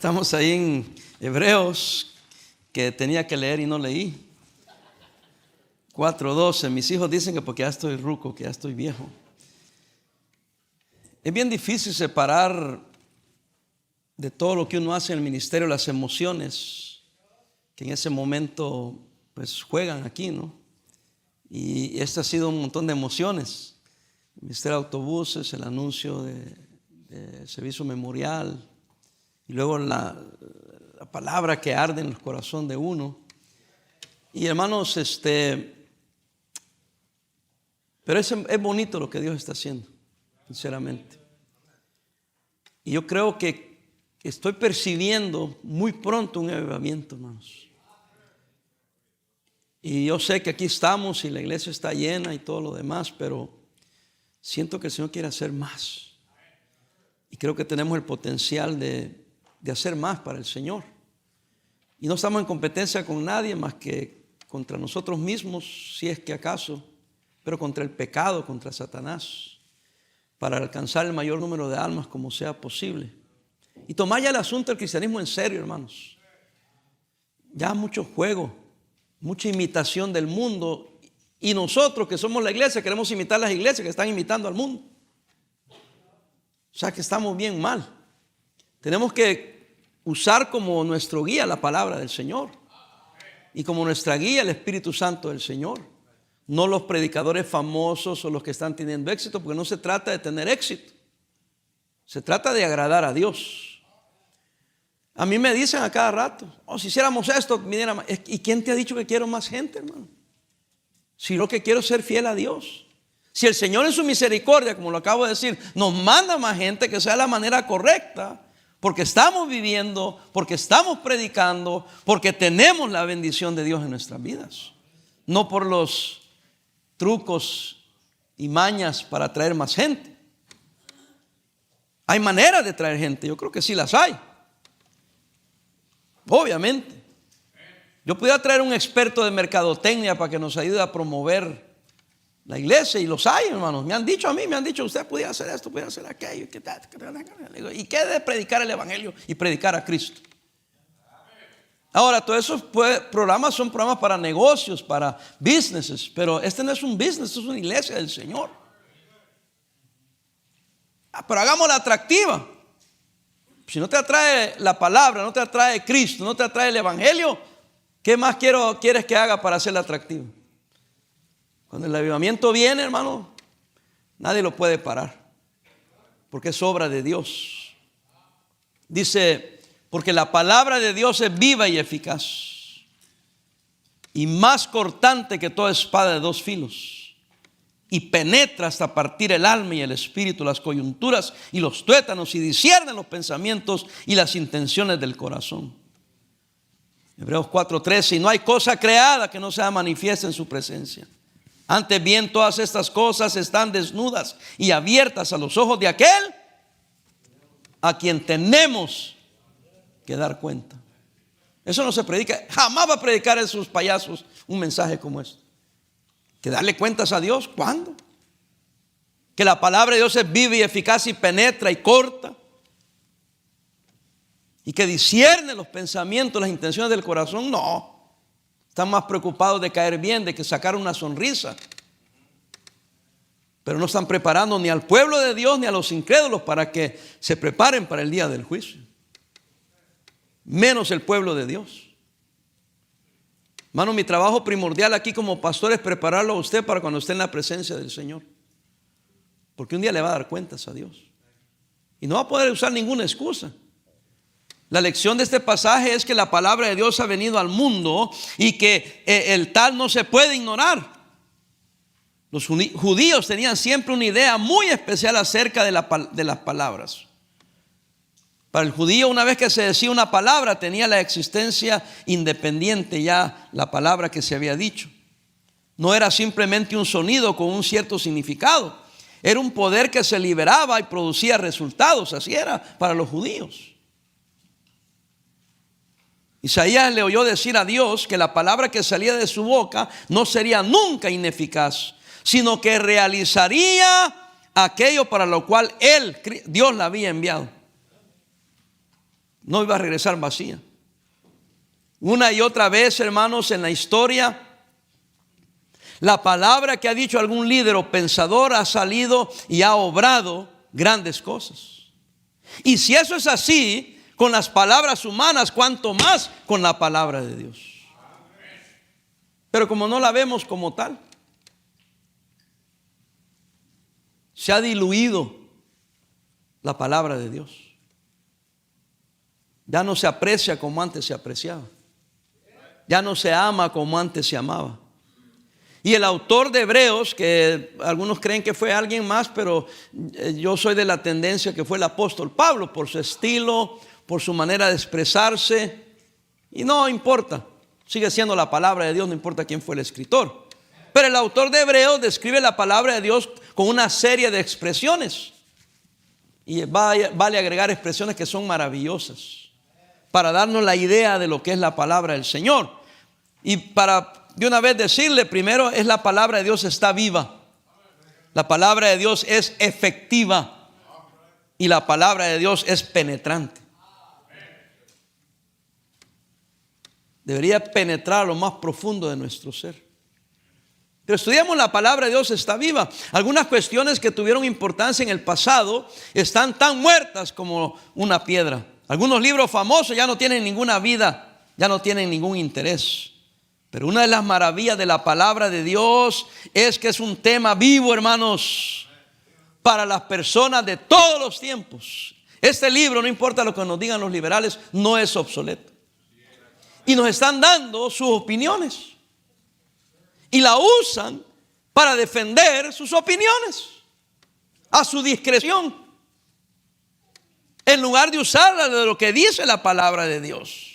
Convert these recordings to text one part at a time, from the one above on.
Estamos ahí en Hebreos, que tenía que leer y no leí. 4:12. Mis hijos dicen que porque ya estoy ruco, que ya estoy viejo. Es bien difícil separar de todo lo que uno hace en el ministerio las emociones que en ese momento pues juegan aquí, ¿no? Y este ha sido un montón de emociones. El ministerio de autobuses, el anuncio de servicio memorial, y luego la palabra que arde en el corazón de uno. Y hermanos, pero es bonito lo que Dios está haciendo, sinceramente. Y yo creo que estoy percibiendo muy pronto un avivamiento, hermanos. Y yo sé que aquí estamos y la iglesia está llena y todo lo demás, pero siento que el Señor quiere hacer más. Y creo que tenemos el potencial de hacer más para el Señor. Y no estamos en competencia con nadie más que contra nosotros mismos, si es que acaso, pero contra el pecado, contra Satanás, para alcanzar el mayor número de almas como sea posible. Y tomar ya el asunto del cristianismo en serio, hermanos. Ya mucho juego, mucha imitación del mundo, y nosotros que somos la iglesia queremos imitar las iglesias que están imitando al mundo. O sea que estamos bien mal. Tenemos que usar como nuestro guía la palabra del Señor y como nuestra guía el Espíritu Santo del Señor, no los predicadores famosos o los que están teniendo éxito, porque no se trata de tener éxito, se trata de agradar a Dios. A mí me dicen a cada rato, si hiciéramos esto, viniera más. ¿Y quién te ha dicho que quiero más gente, hermano? Si lo que quiero es ser fiel a Dios. Si el Señor en su misericordia, como lo acabo de decir, nos manda más gente, que sea la manera correcta, porque estamos viviendo, porque estamos predicando, porque tenemos la bendición de Dios en nuestras vidas, no por los trucos y mañas para traer más gente. Hay maneras de traer gente, yo creo que sí las hay, obviamente. Yo podría traer un experto de mercadotecnia para que nos ayude a promover la iglesia, y los hay, hermanos. Me han dicho a mí, usted podría hacer esto, podría hacer aquello. ¿Y qué de predicar el evangelio y predicar a Cristo? Ahora, todos esos programas son programas para negocios, para businesses, pero este no es un business, esto es una iglesia del Señor. Pero hagámosla atractiva. Si no te atrae la palabra, no te atrae Cristo, no te atrae el evangelio, ¿qué más quieres que haga para hacerla atractiva? Cuando el avivamiento viene, hermano, nadie lo puede parar, porque es obra de Dios. Dice, porque la palabra de Dios es viva y eficaz, y más cortante que toda espada de dos filos, y penetra hasta partir el alma y el espíritu, las coyunturas y los tuétanos, y discierne los pensamientos y las intenciones del corazón. Hebreos 4:13, y no hay cosa creada que no sea manifiesta en su presencia. Antes bien, todas estas cosas están desnudas y abiertas a los ojos de aquel a quien tenemos que dar cuenta. Eso no se predica. Jamás va a predicar a esos payasos un mensaje como este. Que darle cuentas a Dios, ¿cuándo? Que la palabra de Dios es viva y eficaz y penetra y corta, y que discierne los pensamientos, las intenciones del corazón. No. Están más preocupados de caer bien, de que sacar una sonrisa. Pero no están preparando ni al pueblo de Dios ni a los incrédulos para que se preparen para el día del juicio. Menos el pueblo de Dios. Hermano, mi trabajo primordial aquí como pastor es prepararlo a usted para cuando esté en la presencia del Señor. Porque un día le va a dar cuentas a Dios. Y no va a poder usar ninguna excusa. La lección de este pasaje es que la palabra de Dios ha venido al mundo y que el tal no se puede ignorar. Los judíos tenían siempre una idea muy especial acerca de las palabras. Para el judío, una vez que se decía una palabra, tenía la existencia independiente ya la palabra que se había dicho. No era simplemente un sonido con un cierto significado. Era un poder que se liberaba y producía resultados. Así era para los judíos. Isaías le oyó decir a Dios que la palabra que salía de su boca no sería nunca ineficaz, sino que realizaría aquello para lo cual Dios la había enviado. No iba a regresar vacía. Una y otra vez, hermanos, en la historia, la palabra que ha dicho algún líder o pensador ha salido y ha obrado grandes cosas. Y si eso es así con las palabras humanas, cuánto más con la palabra de Dios. Pero como no la vemos como tal, se ha diluido la palabra de Dios. Ya no se aprecia como antes se apreciaba. Ya no se ama como antes se amaba. Y el autor de Hebreos, que algunos creen que fue alguien más, pero yo soy de la tendencia que fue el apóstol Pablo, por su estilo, por su manera de expresarse. Y no importa, sigue siendo la palabra de Dios, no importa quién fue el escritor. Pero el autor de Hebreos describe la palabra de Dios con una serie de expresiones. Y vale agregar expresiones que son maravillosas para darnos la idea de lo que es la palabra del Señor. Y para de una vez decirle, primero, es la palabra de Dios está viva. La palabra de Dios es efectiva. Y la palabra de Dios es penetrante. Debería penetrar a lo más profundo de nuestro ser. Pero estudiamos la palabra de Dios está viva. Algunas cuestiones que tuvieron importancia en el pasado están tan muertas como una piedra. Algunos libros famosos ya no tienen ninguna vida, ya no tienen ningún interés. Pero una de las maravillas de la palabra de Dios es que es un tema vivo, hermanos, para las personas de todos los tiempos. Este libro, no importa lo que nos digan los liberales, no es obsoleto. Y nos están dando sus opiniones. Y la usan para defender sus opiniones a su discreción, en lugar de usarla de lo que dice la palabra de Dios.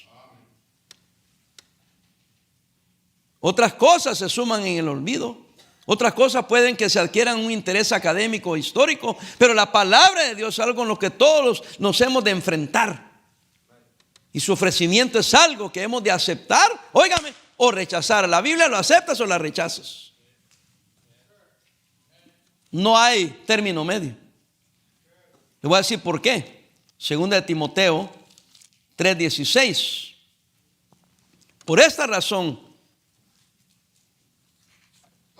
Otras cosas se suman en el olvido. Otras cosas pueden que se adquieran un interés académico o histórico, pero la palabra de Dios es algo con lo que todos nos hemos de enfrentar. Y su ofrecimiento es algo que hemos de aceptar, óigame, o rechazar. La Biblia lo aceptas o la rechazas. No hay término medio. Le voy a decir por qué. Segunda de Timoteo 3:16. Por esta razón,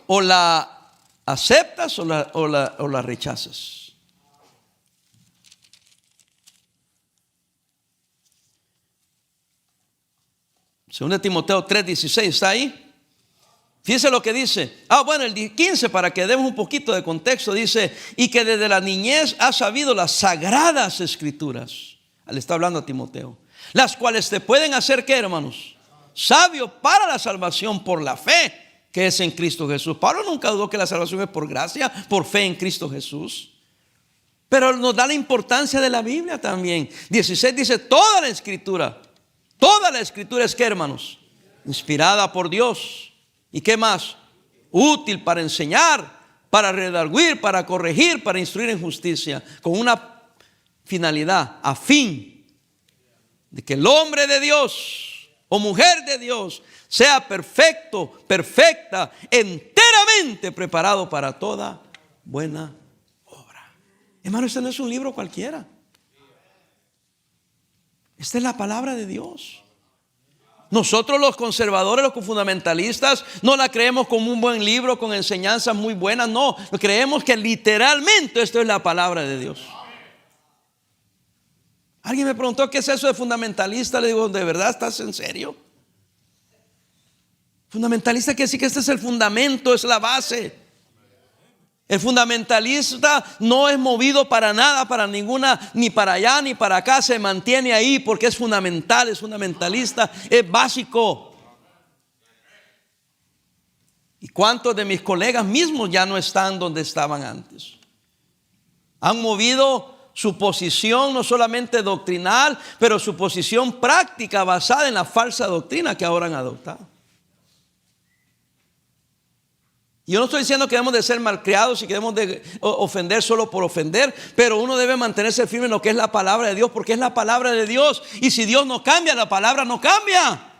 o la aceptas o la rechazas. Segunda de Timoteo 3:16, ¿está ahí? Fíjese lo que dice. Bueno, el 15, para que demos un poquito de contexto, dice: y que desde la niñez has sabido las sagradas escrituras. Le está hablando a Timoteo. Las cuales te pueden hacer, ¿qué, hermanos? Sabio para la salvación por la fe que es en Cristo Jesús. Pablo nunca dudó que la salvación es por gracia, por fe en Cristo Jesús. Pero nos da la importancia de la Biblia también. 16 dice: toda la escritura es, ¿qué, hermanos? Inspirada por Dios. ¿Y qué más? Útil para enseñar, para redarguir, para corregir, para instruir en justicia, con una finalidad, a fin de que el hombre de Dios o mujer de Dios sea perfecto, perfecta, enteramente preparado para toda buena obra. Hermano, este no es un libro cualquiera. Esta es la palabra de Dios. Nosotros los conservadores, los fundamentalistas, no la creemos como un buen libro con enseñanzas muy buenas. No, creemos que literalmente esto es la palabra de Dios. Alguien me preguntó: ¿qué es eso de fundamentalista? Le digo: ¿de verdad estás en serio? Fundamentalista quiere decir que este es el fundamento, es la base. El fundamentalista no es movido para nada, para ninguna, ni para allá ni para acá. Se mantiene ahí porque es fundamental, es fundamentalista, es básico. ¿Y cuántos de mis colegas mismos ya no están donde estaban antes? Han movido su posición no solamente doctrinal, pero su posición práctica basada en la falsa doctrina que ahora han adoptado. Yo no estoy diciendo que debemos de ser malcriados y que debemos de ofender solo por ofender, pero uno debe mantenerse firme en lo que es la palabra de Dios, porque es la palabra de Dios. Y si Dios no cambia, la palabra no cambia.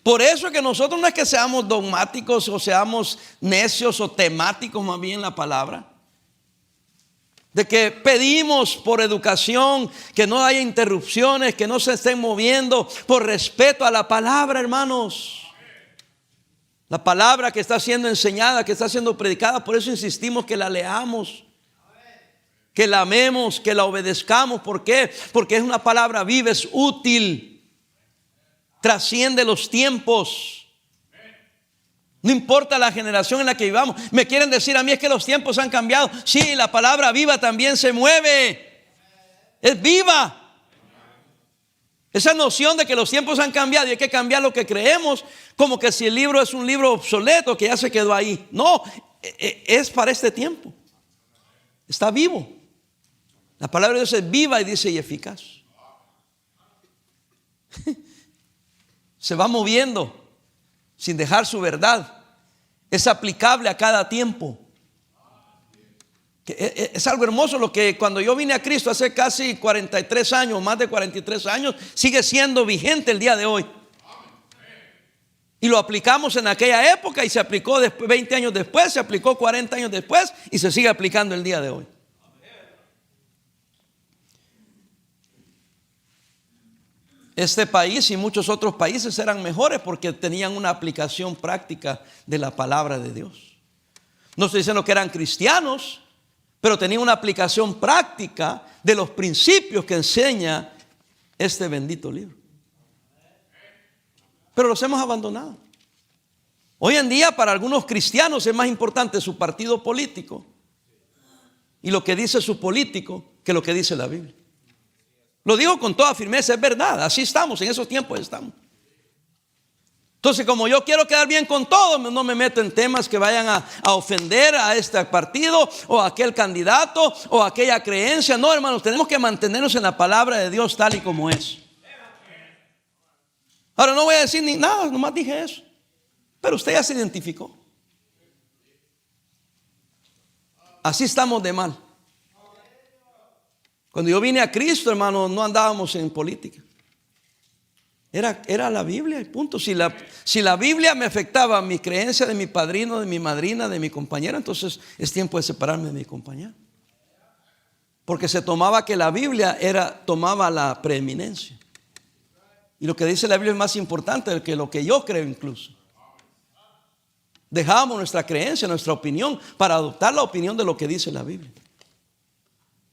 Por eso es que nosotros no es que seamos dogmáticos o seamos necios o temáticos más bien en la palabra. de que pedimos por educación, que no haya interrupciones, que no se estén moviendo, por respeto a la palabra, hermanos. La palabra que está siendo enseñada, que está siendo predicada, por eso insistimos que la leamos, que la amemos, que la obedezcamos. ¿Por qué? Porque es una palabra viva, es útil, trasciende los tiempos. No importa la generación en la que vivamos. Me quieren decir a mí es que los tiempos han cambiado. Sí, la palabra viva también se mueve. Es viva. Esa noción de que los tiempos han cambiado y hay que cambiar lo que creemos, como que si el libro es un libro obsoleto que ya se quedó ahí. No, es para este tiempo. Está vivo. La palabra de Dios es viva y dice y eficaz. Se va moviendo sin dejar su verdad. Es aplicable a cada tiempo. Es algo hermoso lo que cuando yo vine a Cristo hace casi 43 años, más de 43 años, sigue siendo vigente el día de hoy. Y lo aplicamos en aquella época y se aplicó después, 20 años después, se aplicó 40 años después y se sigue aplicando el día de hoy. Este país y muchos otros países eran mejores porque tenían una aplicación práctica de la palabra de Dios. No estoy diciendo que eran cristianos, pero tenían una aplicación práctica de los principios que enseña este bendito libro. Pero los hemos abandonado. Hoy en día para algunos cristianos es más importante su partido político y lo que dice su político que lo que dice la Biblia. Lo digo con toda firmeza, es verdad, así estamos, en esos tiempos estamos. Entonces, como yo quiero quedar bien con todos, no me meto en temas que vayan a ofender a este partido o a aquel candidato o a aquella creencia. No, hermanos, tenemos que mantenernos en la palabra de Dios tal y como es. Ahora no voy a decir ni nada, nomás dije eso. Pero usted ya se identificó. Así estamos de mal. Cuando yo vine a Cristo, hermano, no andábamos en política. Era la Biblia y punto. Si la Biblia me afectaba a mi creencia de mi padrino, de mi madrina, de mi compañera, entonces es tiempo de separarme de mi compañera. Porque se tomaba que la Biblia tomaba la preeminencia. Y lo que dice la Biblia es más importante que lo que yo creo incluso. Dejábamos nuestra creencia, nuestra opinión, para adoptar la opinión de lo que dice la Biblia.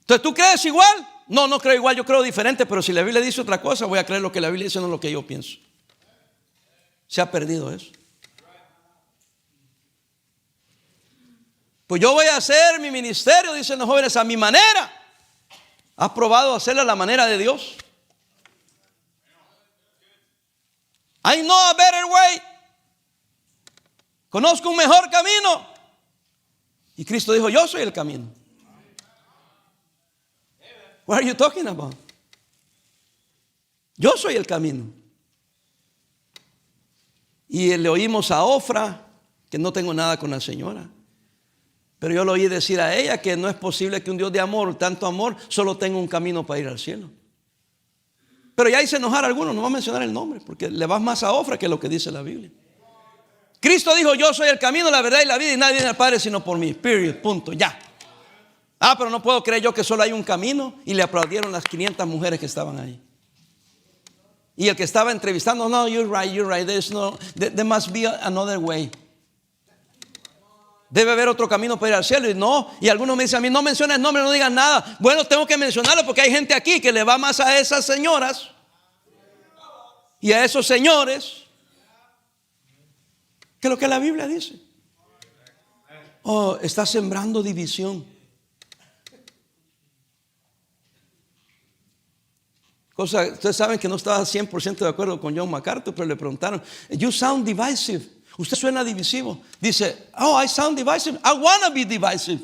Entonces, ¿tú crees igual? No, no creo igual, yo creo diferente, pero si la Biblia dice otra cosa, voy a creer lo que la Biblia dice, no lo que yo pienso. Se ha perdido eso. Pues yo voy a hacer mi ministerio, dicen los jóvenes, a mi manera. ¿Has probado hacerla a la manera de Dios? I know a better way. Conozco un mejor camino. Y Cristo dijo, yo soy el camino. What are you talking about? Yo soy el camino. Y le oímos a Ofra, que no tengo nada con la señora, pero yo le oí decir a ella que no es posible que un Dios de amor, tanto amor, solo tenga un camino para ir al cielo. Pero ya hice enojar a algunos, no voy a mencionar el nombre, porque le vas más a Ofra que lo que dice la Biblia. Cristo dijo, yo soy el camino, la verdad y la vida, y nadie viene al Padre sino por mí. Period, punto, ya. Pero no puedo creer yo que solo hay un camino. Y le aplaudieron las 500 mujeres que estaban ahí. Y el que estaba entrevistando, no, you're right, there must be another way. Debe haber otro camino para ir al cielo. Y no, y algunos me dicen a mí, no menciones nombre, no digas nada. Bueno, tengo que mencionarlo porque hay gente aquí que le va más a esas señoras y a esos señores que lo que la Biblia dice. Está sembrando división. Ustedes saben que no estaba 100% de acuerdo con John MacArthur, pero le preguntaron, you sound divisive. Usted suena divisivo. Dice, I sound divisive. I want to be divisive.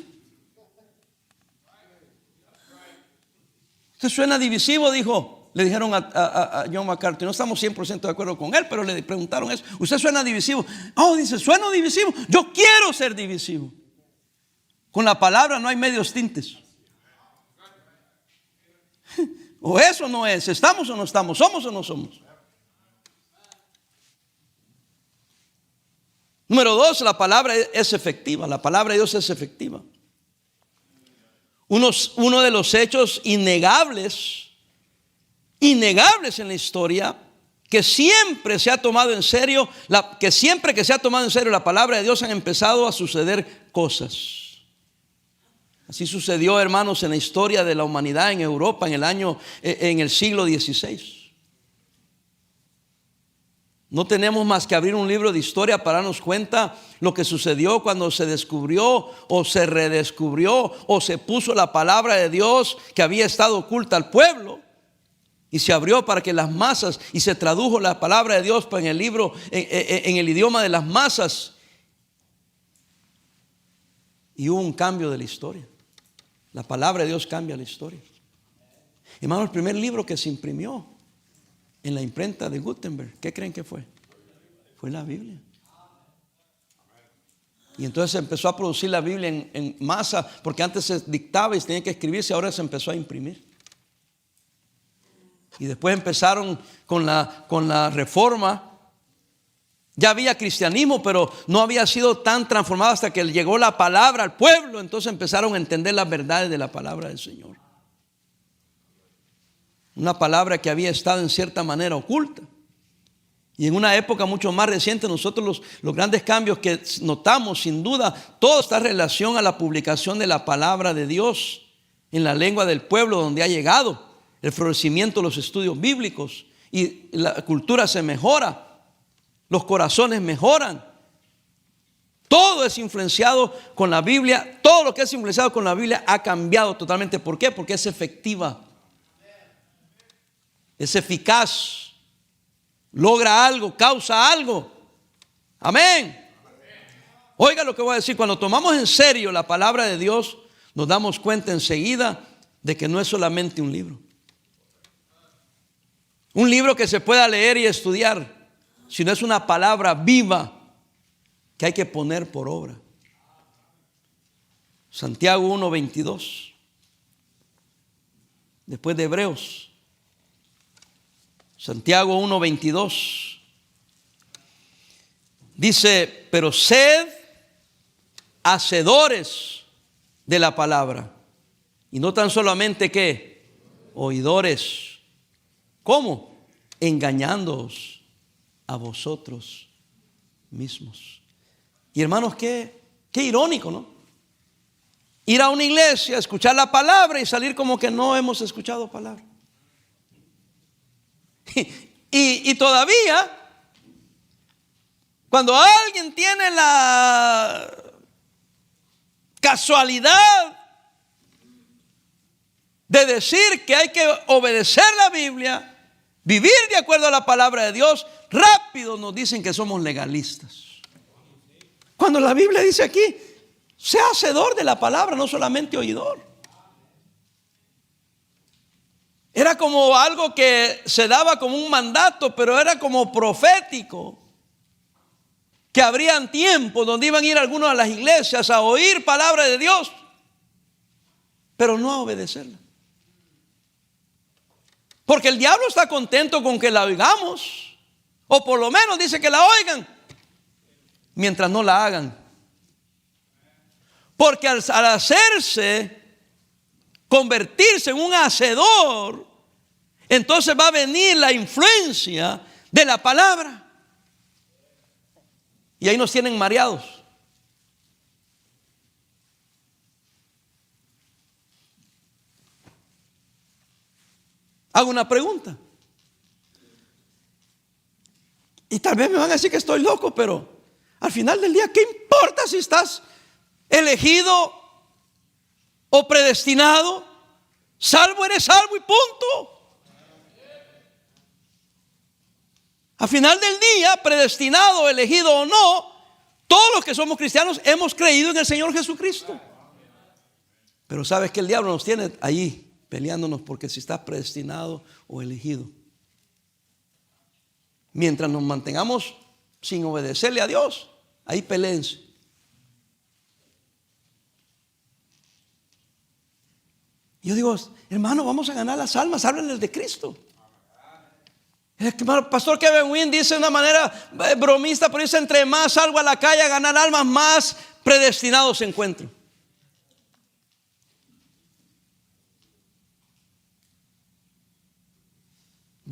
Usted suena divisivo, dijo. Le dijeron a John MacArthur. No estamos 100% de acuerdo con él, pero le preguntaron eso. Usted suena divisivo. Dice, sueno divisivo. Yo quiero ser divisivo. Con la palabra no hay medios tintes. O eso no es, estamos o no estamos, somos o no somos. Número 2, la palabra es efectiva. La palabra de Dios es efectiva. uno de los hechos innegables en la historia, que siempre se ha tomado en serio, que siempre que se ha tomado en serio la palabra de Dios han empezado a suceder cosas. Así sucedió, hermanos, en la historia de la humanidad en Europa en el siglo XVI. No tenemos más que abrir un libro de historia para darnos cuenta lo que sucedió cuando se descubrió o se redescubrió o se puso la palabra de Dios que había estado oculta al pueblo y se abrió para que las masas, y se tradujo la palabra de Dios en el libro, en el idioma de las masas, y hubo un cambio de la historia. La palabra de Dios cambia la historia. Hermano, el primer libro que se imprimió en la imprenta de Gutenberg, ¿qué creen que fue? Fue la Biblia. Y entonces se empezó a producir la Biblia en masa, porque antes se dictaba y se tenía que escribirse, ahora se empezó a imprimir. Y después empezaron con la reforma. Ya había cristianismo, pero no había sido tan transformado hasta que llegó la palabra al pueblo. Entonces empezaron a entender las verdades de la palabra del Señor. Una palabra que había estado en cierta manera oculta. Y en una época mucho más reciente, nosotros los grandes cambios que notamos, sin duda, todo está en relación a la publicación de la palabra de Dios en la lengua del pueblo donde ha llegado. El florecimiento de los estudios bíblicos, y la cultura se mejora, los corazones mejoran. Todo es influenciado con la Biblia. Todo lo que es influenciado con la Biblia ha cambiado totalmente. ¿Por qué? Porque es efectiva, es eficaz, logra algo, causa algo. Amén. Oiga lo que voy a decir. Cuando tomamos en serio la palabra de Dios, nos damos cuenta enseguida de que no es solamente un libro. Un libro que se pueda leer y estudiar, sino es una palabra viva que hay que poner por obra. Santiago 1:22. Después de Hebreos. Santiago 1:22. Dice, pero sed hacedores de la palabra. Y no tan solamente ¿qué? Oidores. ¿Cómo? Engañándoos a vosotros mismos. Y hermanos, qué irónico, ¿no? Ir a una iglesia, escuchar la palabra y salir como que no hemos escuchado palabra. Y todavía, cuando alguien tiene la casualidad de decir que hay que obedecer la Biblia, vivir de acuerdo a la palabra de Dios, rápido nos dicen que somos legalistas. Cuando la Biblia dice aquí, sea hacedor de la palabra, no solamente oidor. Era como algo que se daba como un mandato, pero era como profético. Que habrían tiempos donde iban a ir algunos a las iglesias a oír palabra de Dios, pero no a obedecerla. Porque el diablo está contento con que la oigamos, o por lo menos dice que la oigan, mientras no la hagan. Porque al convertirse en un hacedor, entonces va a venir la influencia de la palabra. Y ahí nos tienen mareados. Hago una pregunta. Y tal vez me van a decir que estoy loco, pero al final del día, ¿qué importa si estás elegido o predestinado? Salvo eres salvo y punto. Al final del día, predestinado, elegido o no, todos los que somos cristianos hemos creído en el Señor Jesucristo. Pero sabes que el diablo nos tiene ahí peleándonos porque si estás predestinado o elegido. Mientras nos mantengamos sin obedecerle a Dios, ahí peleense. Yo digo, hermano, vamos a ganar las almas, háblenles de Cristo. El pastor Kevin Wynn dice de una manera bromista, pero dice, entre más salgo a la calle a ganar almas, más predestinados se encuentran.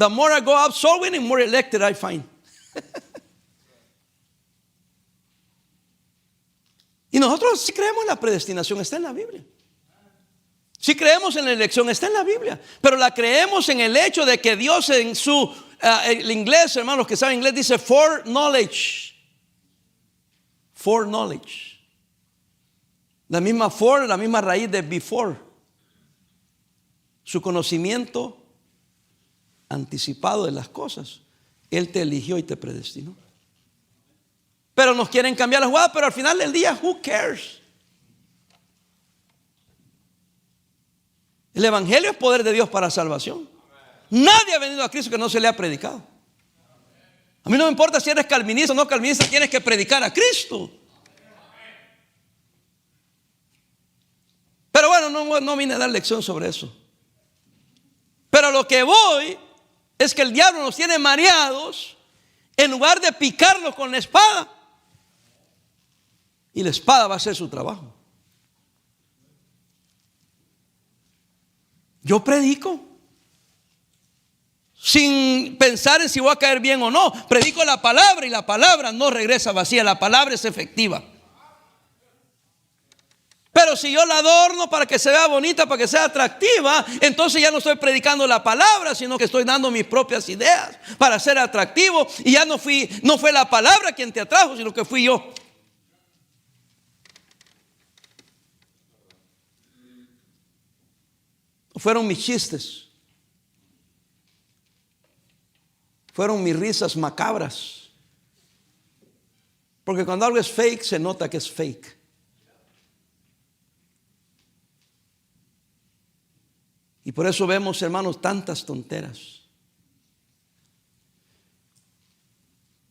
The more I go out soul winning, more elected I find. Y nosotros sí creemos en la predestinación, está en la Biblia. Sí creemos en la elección, está en la Biblia. Pero la creemos en el hecho de que Dios en su, el inglés, hermanos que saben inglés, dice foreknowledge. Foreknowledge. La misma for, la misma raíz de before. Su conocimiento anticipado de las cosas. Él te eligió y te predestinó. Pero nos quieren cambiar la jugada, pero al final del día, who cares? El evangelio es poder de Dios para salvación. Nadie ha venido a Cristo que no se le ha predicado. A mí no me importa si eres calvinista o no calvinista, tienes que predicar a Cristo. Pero bueno, no vine a dar lección sobre eso. Pero a lo que voy es que el diablo nos tiene mareados en lugar de picarlos con la espada. Y la espada va a hacer su trabajo. Yo predico sin pensar en si voy a caer bien o no. Predico la palabra y la palabra no regresa vacía. La palabra es efectiva. Pero si yo la adorno para que se vea bonita, para que sea atractiva, entonces ya no estoy predicando la palabra, sino que estoy dando mis propias ideas para ser atractivo. Y ya no fue la palabra quien te atrajo, sino que fui yo. Fueron mis chistes. Fueron mis risas macabras. Porque cuando algo es fake, se nota que es fake. Y por eso vemos, hermanos, tantas tonteras.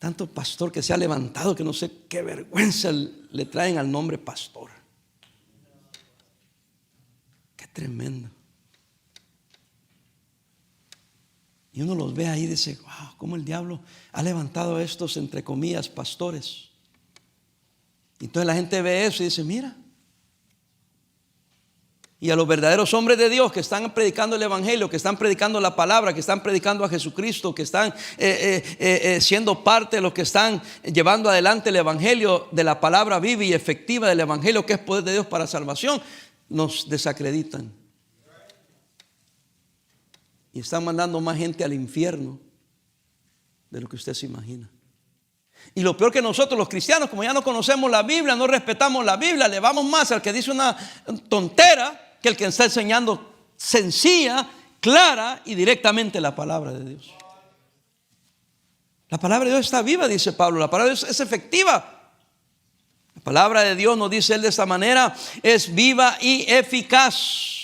Tanto pastor que se ha levantado que no sé qué vergüenza le traen al nombre pastor. Qué tremendo. Y uno los ve ahí y dice, wow, cómo el diablo ha levantado a estos, entre comillas, pastores. Y entonces la gente ve eso y dice, mira. Y a los verdaderos hombres de Dios que están predicando el evangelio, que están predicando la palabra, que están predicando a Jesucristo, que están siendo parte de los que están llevando adelante el evangelio de la palabra viva y efectiva del evangelio, que es poder de Dios para salvación, nos desacreditan. Y están mandando más gente al infierno de lo que usted se imagina. Y lo peor que nosotros los cristianos, como ya no conocemos la Biblia, no respetamos la Biblia, le vamos más al que dice una tontera que el que está enseñando sencilla, clara y directamente la palabra de Dios. La palabra de Dios está viva, dice Pablo. La palabra de Dios es efectiva. La palabra de Dios, nos dice él de esta manera, es viva y eficaz.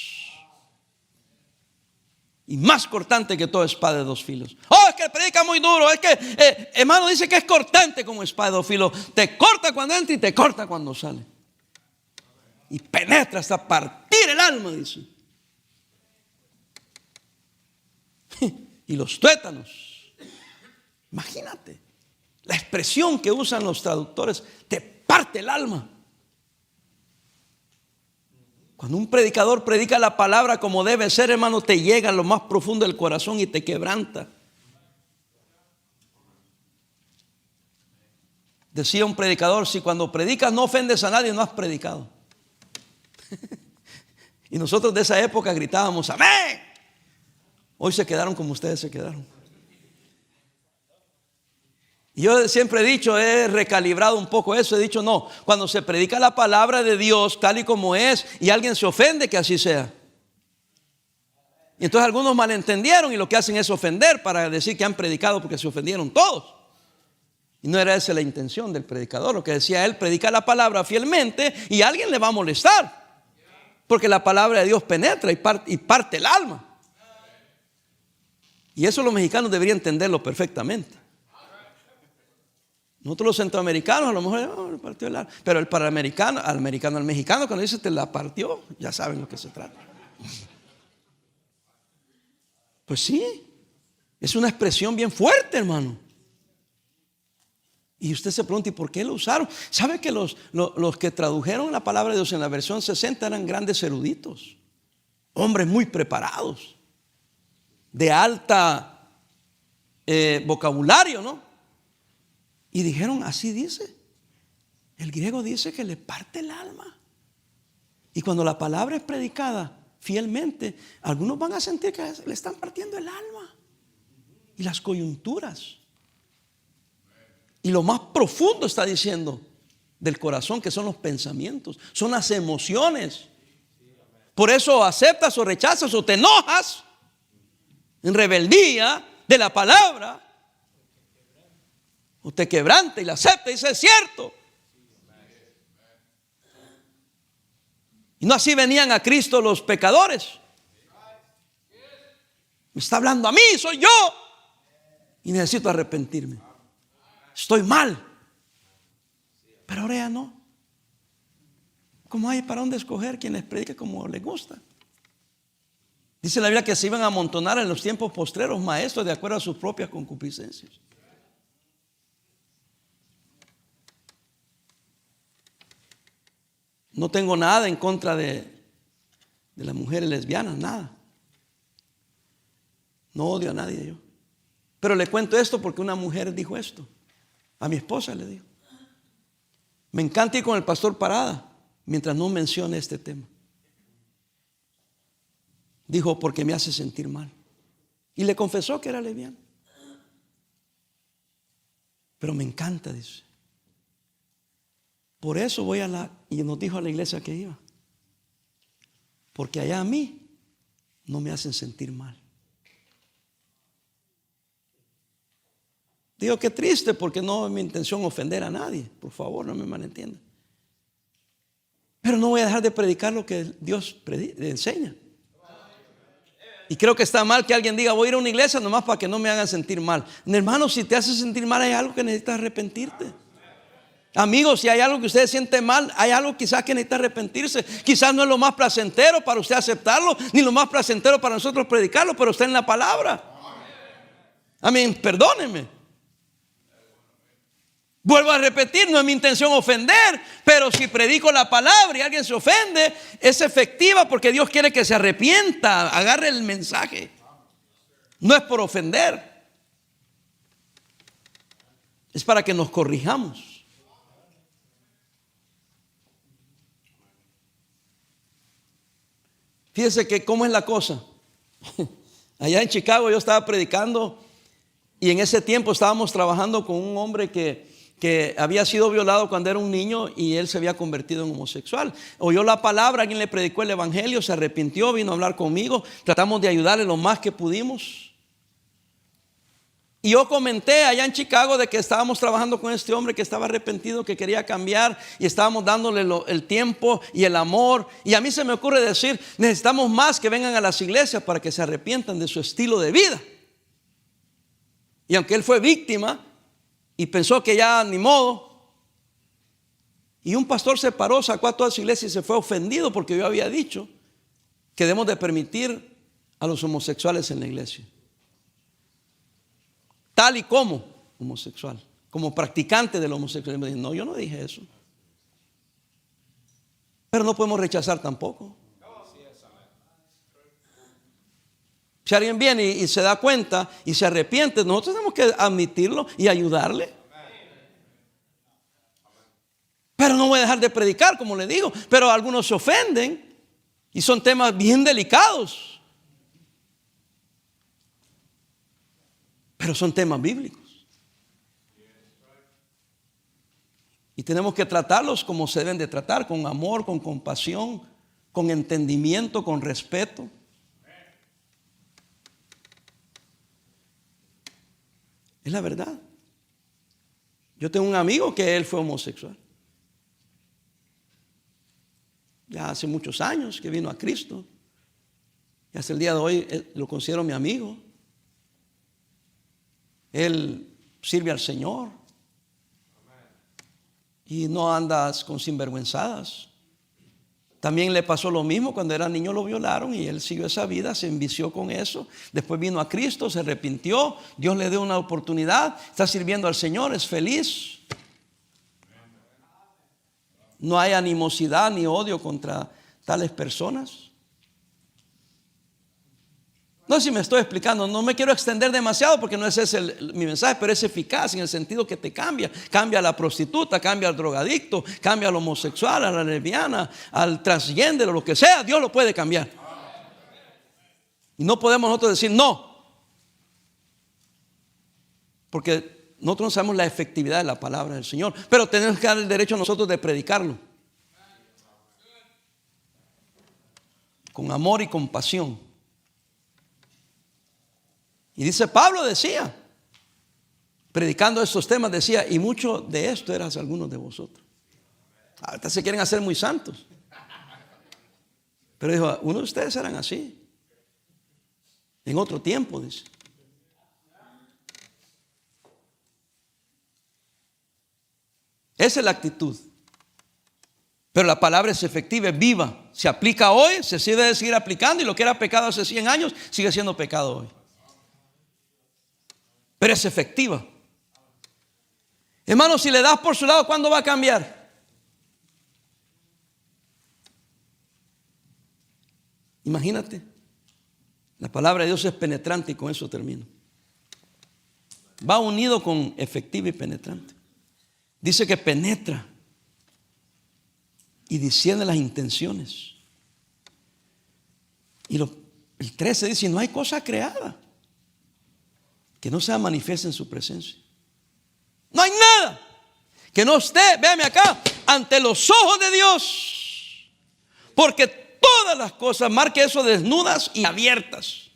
Y más cortante que toda espada de dos filos. Oh, es que predica muy duro. Es que, hermano, dice que es cortante como espada de dos filos. Te corta cuando entra y te corta cuando sale. Y penetra hasta partir el alma, dice. Y los tuétanos. Imagínate. La expresión que usan los traductores. Te parte el alma. Cuando un predicador predica la palabra como debe ser, hermano, te llega a lo más profundo del corazón y te quebranta. Decía un predicador, si cuando predicas no ofendes a nadie, no has predicado. Y nosotros de esa época gritábamos, amén. Hoy se quedaron como ustedes se quedaron. Y yo siempre he dicho, he recalibrado un poco eso, he dicho no, cuando se predica la palabra de Dios tal y como es y alguien se ofende, que así sea. Y entonces algunos malentendieron y lo que hacen es ofender para decir que han predicado porque se ofendieron todos. Y no era esa la intención del predicador. Lo que decía él, predica la palabra fielmente y a alguien le va a molestar. Porque la palabra de Dios penetra y parte el alma. Y eso los mexicanos deberían entenderlo perfectamente. Nosotros los centroamericanos a lo mejor partió el alma. Pero el panamericano, al mexicano cuando dice te la partió, ya saben lo que se trata. Pues sí, es una expresión bien fuerte, hermano. Y usted se pregunta, ¿y por qué lo usaron? ¿Sabe que los que tradujeron la palabra de Dios en la versión 60 eran grandes eruditos? Hombres muy preparados, de alta vocabulario, ¿no? Y dijeron, así dice. El griego dice que le parte el alma. Y cuando la palabra es predicada fielmente, algunos van a sentir que le están partiendo el alma. Y las coyunturas. Y lo más profundo está diciendo del corazón, que son los pensamientos, son las emociones. Por eso aceptas o rechazas o te enojas en rebeldía de la palabra, o te quebranta y la acepta y dice, es cierto. Y no así venían a Cristo los pecadores. Me está hablando a mí, soy yo, y necesito arrepentirme. Estoy mal. Pero ahora ya no. Como hay para dónde escoger quien les predique como les gusta. Dice la Biblia que se iban a amontonar en los tiempos postreros maestros de acuerdo a sus propias concupiscencias. No tengo nada en contra de las mujeres lesbianas, nada. No odio a nadie yo. Pero le cuento esto porque una mujer dijo esto. A mi esposa le dijo. Me encanta ir con el pastor Parada mientras no mencione este tema. Dijo, porque me hace sentir mal. Y le confesó que era lesbiana. Pero me encanta, dice. Por eso voy y nos dijo a la iglesia que iba. Porque allá a mí no me hacen sentir mal. Digo que triste porque no es mi intención ofender a nadie. Por favor, no me malentiendan. Pero no voy a dejar de predicar lo que Dios enseña. Y creo que está mal que alguien diga, voy a ir a una iglesia nomás para que no me hagan sentir mal. Hermano, si te hace sentir mal hay algo que necesitas arrepentirte. Amigos, si hay algo que usted siente mal, hay algo quizás que necesita arrepentirse. Quizás no es lo más placentero para usted aceptarlo, ni lo más placentero para nosotros predicarlo, pero está en la palabra. Amén, perdónenme. Vuelvo a repetir, no es mi intención ofender, pero si predico la palabra y alguien se ofende, es efectiva porque Dios quiere que se arrepienta, agarre el mensaje. No es por ofender, es para que nos corrijamos. Fíjese que cómo es la cosa. Allá en Chicago yo estaba predicando y en ese tiempo estábamos trabajando con un hombre que había sido violado cuando era un niño y él se había convertido en homosexual. Oyó la palabra, alguien le predicó el evangelio, se arrepintió, vino a hablar conmigo, tratamos de ayudarle lo más que pudimos. Y yo comenté allá en Chicago de que estábamos trabajando con este hombre que estaba arrepentido, que quería cambiar, y estábamos dándole el tiempo y el amor. Y a mí se me ocurre decir, necesitamos más que vengan a las iglesias para que se arrepientan de su estilo de vida. Y aunque él fue víctima y pensó que ya ni modo, y un pastor se paró, sacó a toda su iglesia y se fue ofendido porque yo había dicho que debemos de permitir a los homosexuales en la iglesia, tal y como homosexual, como practicante del homosexualismo. No, yo no dije eso. Pero no podemos rechazar tampoco. Si alguien viene y se da cuenta y se arrepiente, nosotros tenemos que admitirlo y ayudarle. Pero no voy a dejar de predicar, como le digo. Pero algunos se ofenden y son temas bien delicados. Pero son temas bíblicos. Y tenemos que tratarlos como se deben de tratar, con amor, con compasión, con entendimiento, con respeto. Es la verdad. Yo tengo un amigo que él fue homosexual. Ya hace muchos años que vino a Cristo. Y hasta el día de hoy lo considero mi amigo. Él sirve al Señor y no andas con sinvergüenzadas. También le pasó lo mismo cuando era niño, lo violaron y él siguió esa vida, se envició con eso. Después vino a Cristo, se arrepintió, Dios le dio una oportunidad, está sirviendo al Señor, es feliz. No hay animosidad ni odio contra tales personas. No sé si me estoy explicando, no me quiero extender demasiado porque no es ese mi mensaje, pero es eficaz en el sentido que te cambia. Cambia a la prostituta, cambia al drogadicto, cambia al homosexual, a la lesbiana, al transgénero, lo que sea, Dios lo puede cambiar. Y no podemos nosotros decir no, porque nosotros no sabemos la efectividad de la palabra del Señor, pero tenemos que dar el derecho a nosotros de predicarlo con amor y compasión. Y dice Pablo, decía, predicando estos temas, decía, y mucho de esto eras algunos de vosotros. Ahorita se quieren hacer muy santos. Pero dijo, uno de ustedes eran así. En otro tiempo, dice. Esa es la actitud. Pero la palabra es efectiva, es viva. Se aplica hoy, se debe seguir aplicando. Y lo que era pecado hace 100 años, sigue siendo pecado hoy. Pero es efectiva. Hermano, si le das por su lado, ¿cuándo va a cambiar? Imagínate. La palabra de Dios es penetrante y con eso termino. Va unido con efectiva y penetrante. Dice que penetra y discierne las intenciones. Y el 13 dice, no hay cosa creada que no sea manifiesta en su presencia. No hay nada que no esté, véame acá, ante los ojos de Dios. Porque todas las cosas, marque eso, desnudas y abiertas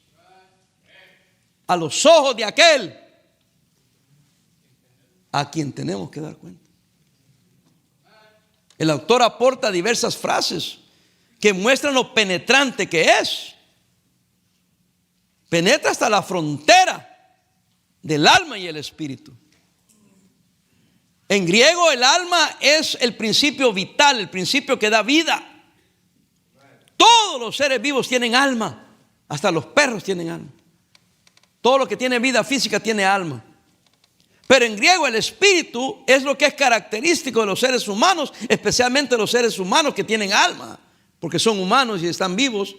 a los ojos de aquel a quien tenemos que dar cuenta. El autor aporta diversas frases que muestran lo penetrante que es. Penetra hasta la frontera del alma y el espíritu. En griego el alma es el principio vital, el principio que da vida. Todos los seres vivos tienen alma, hasta los perros tienen alma. Todo lo que tiene vida física tiene alma. Pero en griego el espíritu es lo que es característico de los seres humanos, especialmente los seres humanos que tienen alma, porque son humanos y están vivos,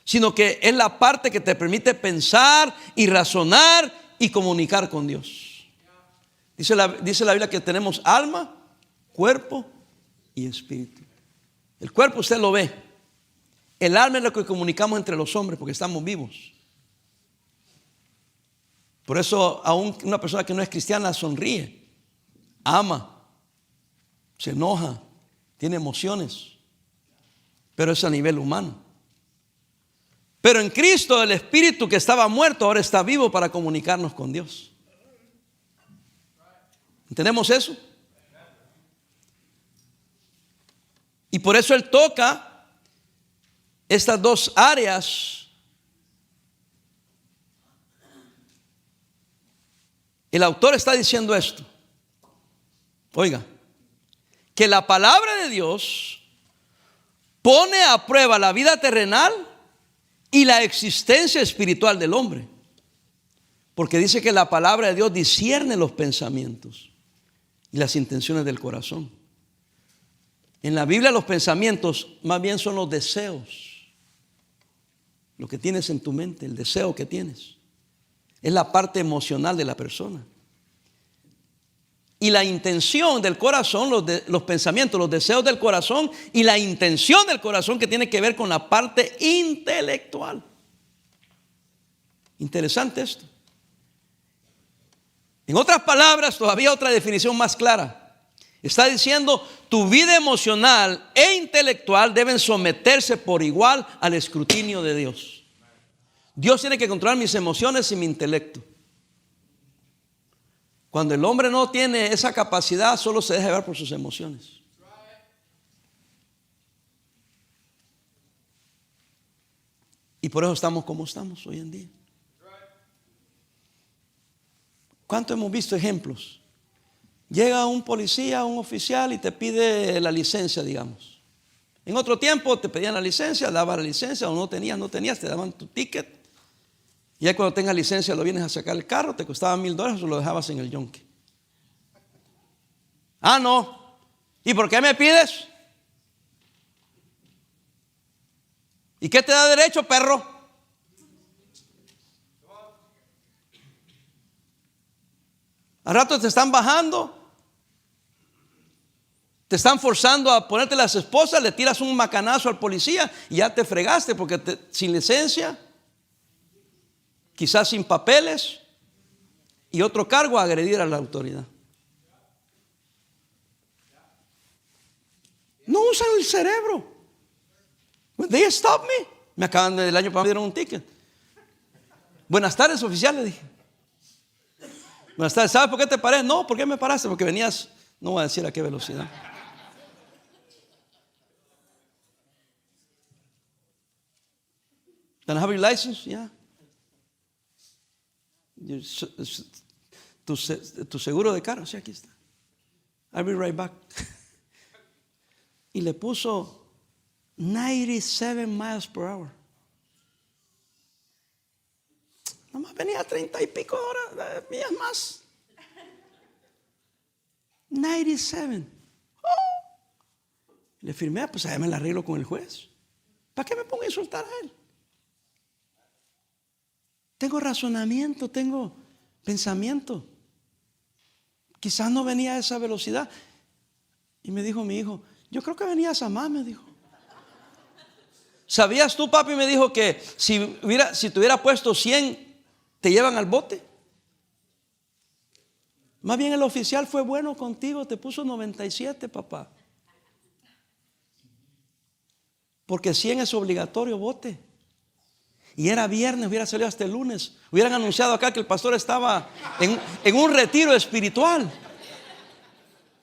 sino que es la parte que te permite pensar y razonar y comunicar con Dios. Dice la Biblia que tenemos alma, cuerpo y espíritu. El cuerpo usted lo ve. El alma es lo que comunicamos entre los hombres porque estamos vivos. Por eso aún una persona que no es cristiana sonríe, ama, se enoja, tiene emociones, pero es a nivel humano. Pero en Cristo el espíritu que estaba muerto ahora está vivo para comunicarnos con Dios. ¿Entendemos eso? Y por eso Él toca estas dos áreas. El autor está diciendo esto. Oiga, que la palabra de Dios pone a prueba la vida terrenal y la existencia espiritual del hombre. Porque dice que la palabra de Dios discierne los pensamientos y las intenciones del corazón. En la Biblia los pensamientos más bien son los deseos. Lo que tienes en tu mente, el deseo que tienes. Es la parte emocional de la persona. Y la intención del corazón, los pensamientos, los deseos del corazón y la intención del corazón que tiene que ver con la parte intelectual. Interesante esto. En otras palabras, todavía otra definición más clara. Está diciendo, tu vida emocional e intelectual deben someterse por igual al escrutinio de Dios. Dios tiene que controlar mis emociones y mi intelecto. Cuando el hombre no tiene esa capacidad, solo se deja llevar por sus emociones. Y por eso estamos como estamos hoy en día. ¿Cuánto hemos visto ejemplos? Llega un policía, un oficial y te pide la licencia, digamos. En otro tiempo te pedían la licencia, dabas la licencia, o no tenías, te daban tu ticket. Y ya cuando tengas licencia lo vienes a sacar el carro, te costaba $1,000 o lo dejabas en el yonque. Ah, no. ¿Y por qué me pides? ¿Y qué te da derecho, perro? Al rato te están bajando, te están forzando a ponerte las esposas, le tiras un macanazo al policía y ya te fregaste porque sin licencia, quizás sin papeles y otro cargo, agredir a la autoridad. No usan el cerebro. When they stop me acaban del año pasado me dieron un ticket. Buenas tardes, oficial, le dije. Buenas tardes, ¿sabes por qué te paré? No, ¿por qué me paraste? Porque venías, no voy a decir a qué velocidad. Can I have your license? Yeah. Tu seguro de carro, sí, aquí está. I'll be right back. Y le puso 97 miles per hour. Nomás venía a 30 y pico horas, millas más. 97. Oh. Le firmé, pues allá me la arreglo con el juez. ¿Para qué me pongo a insultar a él? Tengo razonamiento, tengo pensamiento. Quizás no venía a esa velocidad. Y me dijo mi hijo, yo creo que venías a más, me dijo. ¿Sabías tú, papi? Me dijo que si te hubiera puesto 100, te llevan al bote. Más bien el oficial fue bueno contigo, te puso 97, papá. Porque 100 es obligatorio bote. Y era viernes, hubiera salido hasta el lunes. Hubieran anunciado acá que el pastor estaba en un retiro espiritual.